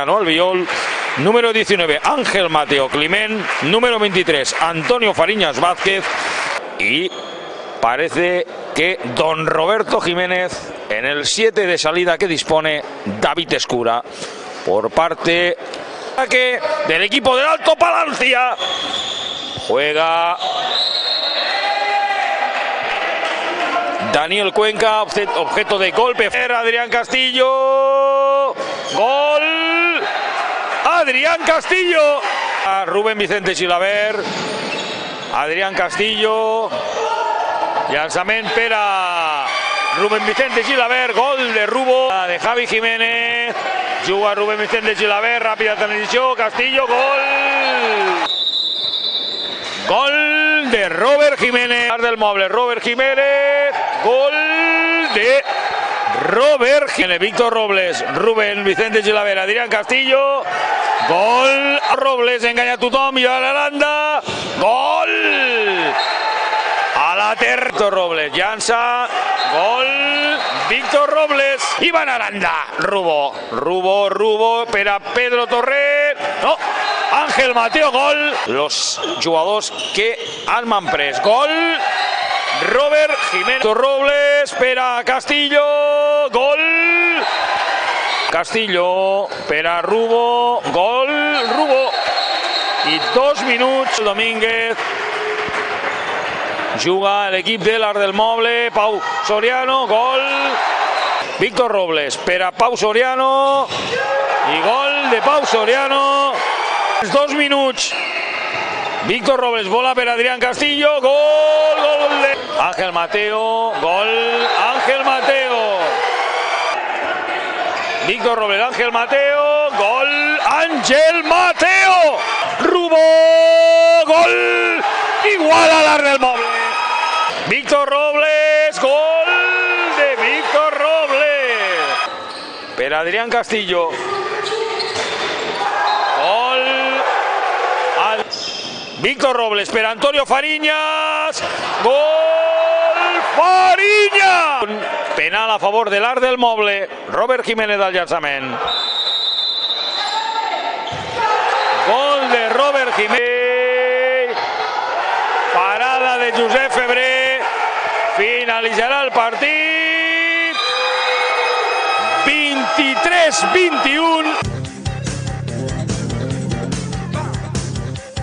Ganó Albiol, número 19 Ángel Mateo Climent, número 23 Antonio Fariñas Vázquez y parece que don Roberto Jiménez en el 7 de salida que dispone David Escura por parte del equipo del Alto Palancia. Juega Daniel Cuenca, objeto de golpe. Adrián Castillo. Gol. Adrián Castillo. A Rubén Vicente Chilaver. Adrián Castillo. Llançament per a Rubén Vicente Chilaver. Gol de Rubo. De Javi Jiménez. Juga Rubén Vicente Chilaver. Ràpida transició. Castillo. Gol. Gol de Robert Jiménez. Del Moble. Robert Jiménez. Gol de Robert Jiménez. Víctor Robles. Rubén Vicente Chilaver. Adrián Castillo. Gol. Robles enganya a tothom i a l'Aranda. Gol. A la terra. Víctor Robles llança. Gol. Víctor Robles. Ivan Aranda. Rubo per a Pedro Torre. No. Ángel Mateo. Gol. Los jugadors que han manprès. Gol. Robert Jiménez. Robles per a Castillo. Gol. Castillo per a Rubo. Gol. Rubo. I 2 minuts. Domínguez. Juga l'equip de l'Arc del Moble. Pau Soriano. Gol. Víctor Robles per a Pau Soriano. I gol de Pau Soriano. 2 minuts. Víctor Robles bola per Adrián Castillo. Gol de Ángel Mateo. Gol. Ángel Mateo. Víctor Robles. Ángel Mateo. Gol. Ángel Mateo. Rubo. Gol. Igual a l'Arc del Moble. Víctor Robles. Gol de Víctor Robles. Per Adrián Castillo. Víctor Robles per Antonio Fariñas. Gol Fariñas. Penal a favor de l'Arc del Moble. Robert Jiménez al llançament. Gol de Robert Jiménez. Parada de Josep Febrer. Finalitzarà el partit. 23-21.